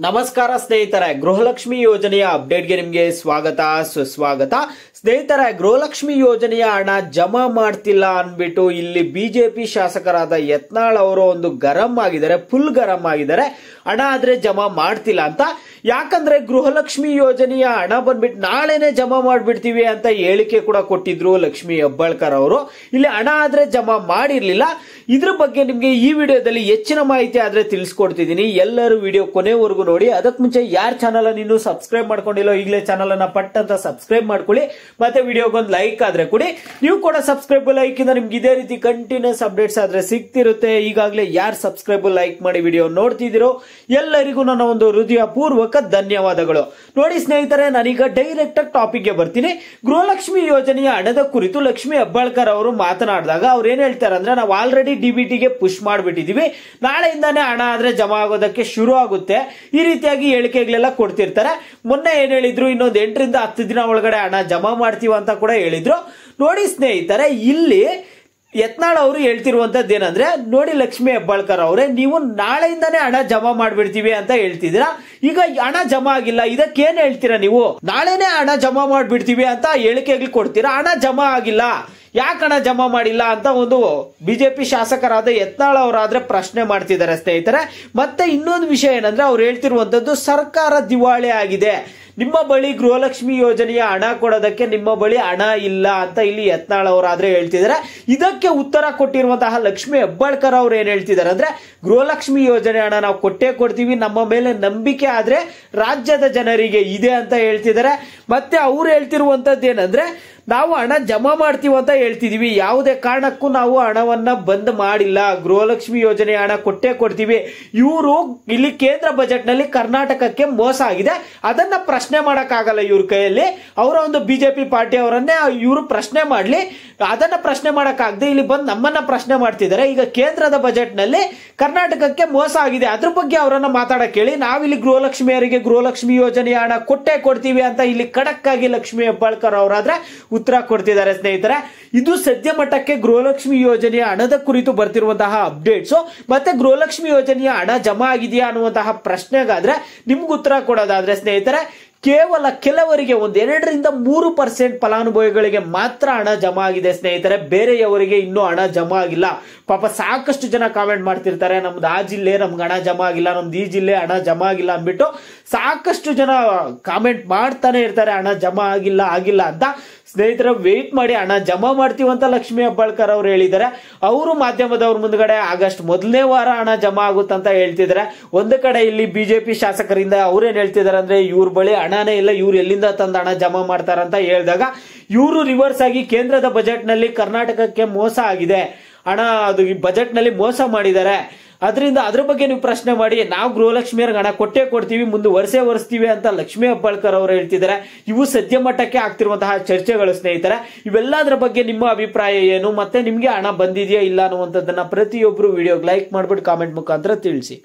ನಮಸ್ಕಾರ ಸ್ನೇಹಿತರೆ, ಗೃಹಲಕ್ಷ್ಮಿ ಯೋಜನೆಯ ಅಪ್ಡೇಟ್ಗೆ ನಿಮಗೆ ಸ್ವಾಗತ ಸುಸ್ವಾಗತ. ಸ್ನೇಹಿತರೆ, ಗೃಹಲಕ್ಷ್ಮಿ ಯೋಜನೆಯ ಹಣ ಜಮಾ ಮಾಡ್ತಿಲ್ಲ ಅನ್ಬಿಟ್ಟು ಇಲ್ಲಿ ಬಿಜೆಪಿ ಶಾಸಕರಾದ ಯತ್ನಾಳ್ ಅವರು ಒಂದು ಗರಂ ಆಗಿದ್ದಾರೆ, ಫುಲ್ ಗರಂ ಆಗಿದ್ದಾರೆ. ಹಣ ಆದ್ರೆ ಜಮಾ ಮಾಡ್ತಿಲ್ಲ ಅಂತ. ಯಾಕಂದ್ರೆ ಗೃಹಲಕ್ಷ್ಮಿ ಯೋಜನೆಯ ಹಣ ಬಂದ್ಬಿಟ್ಟು ನಾಳೆನೆ ಜಮಾ ಮಾಡ್ಬಿಡ್ತೀವಿ ಅಂತ ಹೇಳಿಕೆ ಕೂಡ ಕೊಟ್ಟಿದ್ರು ಲಕ್ಷ್ಮಿ ಹೆಬ್ಬಾಳ್ಕರ್ ಅವರು. ಇಲ್ಲಿ ಹಣ ಆದ್ರೆ ಜಮಾ ಮಾಡಿರ್ಲಿಲ್ಲ. ಇದ್ರ ಬಗ್ಗೆ ನಿಮ್ಗೆ ಈ ವಿಡಿಯೋದಲ್ಲಿ ಹೆಚ್ಚಿನ ಮಾಹಿತಿ ಆದ್ರೆ ತಿಳಿಸ್ಕೊಡ್ತಿದ್ದೀನಿ. ಎಲ್ಲರೂ ವಿಡಿಯೋ ಕೊನೆವರೆಗೂ ನೋಡಿ. ಅದಕ್ಕೆ ಮುಂಚೆ ಯಾರ ಚಾನಲ್ ಇನ್ನೂ ಸಬ್ಸ್ಕ್ರೈಬ್ ಮಾಡ್ಕೊಂಡಿಲ್ಲ ಈಗಲೇ ಚಾನಲ್ ಅನ್ನ ಪಟ್ ಅಂತ ಸಬ್ಸ್ಕ್ರೈಬ್ ಮಾಡ್ಕೊಳ್ಳಿ. ಮತ್ತೆ ವಿಡಿಯೋಗೊಂದು ಲೈಕ್ ಆದ್ರೆ ಕೊಡಿ. ನೀವು ಕೂಡ ಸಬ್ಸ್ಕ್ರೈಬ್ ಲೈಕ್ ಇಂದ ನಿಮ್ಗೆ ಇದೇ ರೀತಿ ಕಂಟಿನ್ಯೂಸ್ ಅಪ್ಡೇಟ್ಸ್ ಆದ್ರೆ ಸಿಗ್ತಿರುತ್ತೆ. ಈಗಾಗಲೇ ಯಾರು ಸಬ್ಸ್ಕ್ರೈಬ್ ಲೈಕ್ ಮಾಡಿ ವಿಡಿಯೋ ನೋಡ್ತಿದ್ದೀರೋ ಎಲ್ಲರಿಗೂ ನನ್ನ ಒಂದು ಹೃದಯ ಪೂರ್ವಕ ಧನ್ಯವಾದಗಳು. ನೋಡಿ ಸ್ನೇಹಿತರೆ, ನಾನೀಗ ಡೈರೆಕ್ಟ್ ಆಗಿ ಟಾಪಿಕ್ ಗೆ ಬರ್ತೀನಿ. ಗೃಹಲಕ್ಷ್ಮಿ ಯೋಜನೆಯ ಹಣದ ಕುರಿತು ಲಕ್ಷ್ಮಿ ಹೆಬ್ಬಾಳ್ಕರ್ ಅವರು ಮಾತನಾಡಿದಾಗ ಅವ್ರು ಏನ್ ಹೇಳ್ತಾರೆ ಅಂದ್ರೆ, ನಾವು ಆಲ್ರೆಡಿ ಡಿಬಿಟಿಗೆ ಪುಷ್ ಮಾಡ್ಬಿಟ್ಟಿದೀವಿ, ನಾಳೆಯಿಂದಾನೇ ಹಣ ಆದ್ರೆ ಜಮಾ ಆಗೋದಕ್ಕೆ ಶುರು ಆಗುತ್ತೆ, ಈ ರೀತಿಯಾಗಿ ಹೇಳಿಕೆಗಳೆಲ್ಲ ಕೊಡ್ತಿರ್ತಾರೆ. ಮೊನ್ನೆ ಏನ್ ಹೇಳಿದ್ರು, ಇನ್ನೊಂದು 8 ರಿಂದ 10 ದಿನ ಒಳಗಡೆ ಹಣ ಜಮಾ ಮಾಡ್ತೀವಿ ಅಂತ ಕೂಡ ಹೇಳಿದ್ರು. ನೋಡಿ ಸ್ನೇಹಿತರೆ, ಇಲ್ಲಿ ಯತ್ನಾಳ್ ಅವರು ಹೇಳ್ತಿರುವಂತದ್ದು ಏನಂದ್ರೆ, ನೋಡಿ ಲಕ್ಷ್ಮಿ ಹೆಬ್ಬಾಳ್ಕರ್ ಅವರೇ, ನೀವು ನಾಳೆಯಿಂದಾನೇ ಹಣ ಜಮಾ ಮಾಡ್ಬಿಡ್ತೀವಿ ಅಂತ ಹೇಳ್ತಿದ್ದೀರಾ. ಈಗ ಹಣ ಜಮಾ ಆಗಿಲ್ಲ, ಇದಕ್ಕೇನ್ ಹೇಳ್ತೀರಾ ನೀವು? ನಾಳೆನೆ ಹಣ ಜಮಾ ಮಾಡ್ಬಿಡ್ತೀವಿ ಅಂತ ಹೇಳಿಕೆಗಳು ಕೊಡ್ತೀರಾ, ಹಣ ಜಮಾ ಆಗಿಲ್ಲ, ಯಾಕೆ ಹಣ ಜಮಾ ಮಾಡಿಲ್ಲ ಅಂತ ಒಂದು ಬಿಜೆಪಿ ಶಾಸಕರಾದ ಯತ್ನಾಳ್ ಅವರಾದ್ರೆ ಪ್ರಶ್ನೆ ಮಾಡ್ತಿದ್ದಾರೆ ಸ್ನೇಹಿತರೆ. ಮತ್ತೆ ಇನ್ನೊಂದು ವಿಷಯ ಏನಂದ್ರೆ, ಅವ್ರು ಹೇಳ್ತಿರುವಂತದ್ದು ಸರ್ಕಾರ ದಿವಾಳಿ ಆಗಿದೆ, ನಿಮ್ಮ ಬಳಿ ಗೃಹಲಕ್ಷ್ಮಿ ಯೋಜನೆಯ ಹಣ ಕೊಡೋದಕ್ಕೆ ನಿಮ್ಮ ಬಳಿ ಹಣ ಇಲ್ಲ ಅಂತ ಇಲ್ಲಿ ಯತ್ನಾಳ್ ಅವರಾದ್ರೆ ಹೇಳ್ತಿದ್ದಾರೆ. ಇದಕ್ಕೆ ಉತ್ತರ ಕೊಟ್ಟಿರುವಂತಹ ಲಕ್ಷ್ಮಿ ಹೆಬ್ಬಾಳ್ಕರ್ ಅವ್ರು ಏನ್ ಹೇಳ್ತಿದ್ದಾರೆ ಅಂದ್ರೆ, ಗೃಹಲಕ್ಷ್ಮಿ ಯೋಜನೆ ಹಣ ನಾವು ಕೊಟ್ಟೇ ಕೊಡ್ತೀವಿ, ನಮ್ಮ ಮೇಲೆ ನಂಬಿಕೆ ಆದ್ರೆ ರಾಜ್ಯದ ಜನರಿಗೆ ಇದೆ ಅಂತ ಹೇಳ್ತಿದ್ದಾರೆ. ಮತ್ತೆ ಅವ್ರು ಹೇಳ್ತಿರುವಂತದ್ದು ಏನಂದ್ರೆ, ನಾವು ಹಣ ಜಮಾ ಮಾಡ್ತೀವಿ ಅಂತ ಹೇಳ್ತಿದೀವಿ, ಯಾವುದೇ ಕಾರಣಕ್ಕೂ ನಾವು ಹಣವನ್ನ ಬಂದ್ ಮಾಡಿಲ್ಲ, ಗೃಹಲಕ್ಷ್ಮಿ ಯೋಜನೆ ಹಣ ಕೊಟ್ಟೇ ಕೊಡ್ತೀವಿ. ಇವರು ಇಲ್ಲಿ ಕೇಂದ್ರ ಬಜೆಟ್ ನಲ್ಲಿ ಕರ್ನಾಟಕಕ್ಕೆ ಮೋಸ ಆಗಿದೆ, ಅದನ್ನ ಪ್ರಶ್ನೆ ಮಾಡಕ್ಕಾಗಲ್ಲ ಇವ್ರ ಕೈಯಲ್ಲಿ. ಅವರ ಒಂದು ಬಿಜೆಪಿ ಪಾರ್ಟಿ ಅವರನ್ನೇ ಇವರು ಪ್ರಶ್ನೆ ಮಾಡ್ಲಿ, ಅದನ್ನ ಪ್ರಶ್ನೆ ಮಾಡಕ್ಕಾಗದೆ ಇಲ್ಲಿ ಬಂದು ನಮ್ಮನ್ನ ಪ್ರಶ್ನೆ ಮಾಡ್ತಿದ್ದಾರೆ. ಈಗ ಕೇಂದ್ರದ ಬಜೆಟ್ ನಲ್ಲಿ ಕರ್ನಾಟಕಕ್ಕೆ ಮೋಸ ಆಗಿದೆ, ಅದ್ರ ಬಗ್ಗೆ ಅವರನ್ನ ಮಾತಾಡಕ್ ಹೇಳಿ. ನಾವಿಲ್ಲಿ ಗೃಹಲಕ್ಷ್ಮಿಯರಿಗೆ ಗೃಹಲಕ್ಷ್ಮಿ ಯೋಜನೆಯ ಹಣ ಕೊಟ್ಟೇ ಕೊಡ್ತೀವಿ ಅಂತ ಇಲ್ಲಿ ಖಡಕ್ ಆಗಿ ಲಕ್ಷ್ಮಿ ಹೆಬ್ಬಾಳ್ಕರ್ ಅವರಾದ್ರೆ ಉತ್ತರ ಕೊಡ್ತಿದ್ದಾರೆ ಸ್ನೇಹಿತರೆ. ಇದು ಸದ್ಯ ಮಟ್ಟಕ್ಕೆ ಗೃಹಲಕ್ಷ್ಮಿ ಯೋಜನೆಯ ಹಣದ ಕುರಿತು ಬರ್ತಿರುವಂತಹ ಅಪ್ಡೇಟ್ಸ್. ಮತ್ತೆ ಗೃಹಲಕ್ಷ್ಮಿ ಯೋಜನೆಯ ಹಣ ಜಮಾ ಆಗಿದೆಯಾ ಅನ್ನುವಂತಹ ಪ್ರಶ್ನೆಗಾದ್ರೆ ನಿಮ್ಗೆ ಉತ್ತರ ಕೊಡೋದಾದ್ರೆ ಸ್ನೇಹಿತರೆ, ಕೇವಲ ಕೆಲವರಿಗೆ 1-2 ರಿಂದ 3% ಫಲಾನುಭವಿಗಳಿಗೆ ಮಾತ್ರ ಹಣ ಜಮಾ ಆಗಿದೆ ಸ್ನೇಹಿತರೆ. ಬೇರೆಯವರಿಗೆ ಇನ್ನೂ ಹಣ ಜಮಾ ಆಗಿಲ್ಲ. ಪಾಪ ಸಾಕಷ್ಟು ಜನ ಕಾಮೆಂಟ್ ಮಾಡ್ತಿರ್ತಾರೆ, ನಮ್ದು ಆ ಜಿಲ್ಲೆ ನಮ್ಗೆ ಹಣ ಜಮಾ ಆಗಿಲ್ಲ, ನಮ್ದು ಈ ಜಿಲ್ಲೆ ಹಣ ಜಮಾ ಆಗಿಲ್ಲ ಅಂದ್ಬಿಟ್ಟು ಸಾಕಷ್ಟು ಜನ ಕಾಮೆಂಟ್ ಮಾಡ್ತಾನೆ ಇರ್ತಾರೆ, ಹಣ ಜಮಾ ಆಗಿಲ್ಲ ಅಂತ. ಸ್ನೇಹಿತರೆ, ವೆಯ್ಟ್ ಮಾಡಿ, ಹಣ ಜಮಾ ಮಾಡ್ತೀವಂತ ಲಕ್ಷ್ಮಿ ಹೆಬ್ಬಾಳ್ಕರ್ ಅವ್ರು ಹೇಳಿದ್ದಾರೆ. ಅವರು ಮಾಧ್ಯಮದವ್ರ ಮುಂದ್ಗಡೆ ಆಗಸ್ಟ್ 1ನೇ ವಾರ ಹಣ ಜಮಾ ಆಗುತ್ತಂತ ಹೇಳ್ತಿದ್ದಾರೆ. ಒಂದು ಕಡೆ ಇಲ್ಲಿ ಬಿಜೆಪಿ ಶಾಸಕರಿಂದ ಅವ್ರೇನ್ ಹೇಳ್ತಿದ್ದಾರೆ ಅಂದ್ರೆ, ಇವ್ರ ಬಳಿ ಹಣನೇ ಇಲ್ಲ, ಇವ್ರು ಎಲ್ಲಿಂದ ತಂದ ಹಣ ಜಮಾ ಮಾಡ್ತಾರಂತ ಹೇಳಿದಾಗ ಇವರು ರಿವರ್ಸ್ ಆಗಿ ಕೇಂದ್ರದ ಬಜೆಟ್ ನಲ್ಲಿ ಕರ್ನಾಟಕಕ್ಕೆ ಮೋಸ ಆಗಿದೆ, ಹಣ ಅದು ಬಜೆಟ್ ನಲ್ಲಿ ಮೋಸ ಮಾಡಿದ್ದಾರೆ, ಅದರಿಂದ ಅದ್ರ ಬಗ್ಗೆ ನೀವು ಪ್ರಶ್ನೆ ಮಾಡಿ, ನಾವು ಗೃಹಲಕ್ಷ್ಮಿಯರ್ಗೆ ಹಣ ಕೊಟ್ಟೇ ಕೊಡ್ತೀವಿ, ಮುಂದುವರಿಸ್ತೀವಿ ಅಂತ ಲಕ್ಷ್ಮಿ ಹೆಬ್ಬಾಳ್ಕರ್ ಅವರು ಹೇಳ್ತಿದ್ದಾರೆ. ಇವು ಸದ್ಯ ಮಟ್ಟಕ್ಕೆ ಆಗ್ತಿರುವಂತಹ ಚರ್ಚೆಗಳು ಸ್ನೇಹಿತರೆ. ಇವೆಲ್ಲದರ ಬಗ್ಗೆ ನಿಮ್ಮ ಅಭಿಪ್ರಾಯ ಏನು, ಮತ್ತೆ ನಿಮ್ಗೆ ಹಣ ಬಂದಿದೆಯಾ ಇಲ್ಲ ಅನ್ನುವಂಥದ್ದನ್ನ ಪ್ರತಿಯೊಬ್ರು ವಿಡಿಯೋಗೆ ಲೈಕ್ ಮಾಡ್ಬಿಟ್ಟು ಕಾಮೆಂಟ್ ಮುಖಾಂತರ ತಿಳಿಸಿ.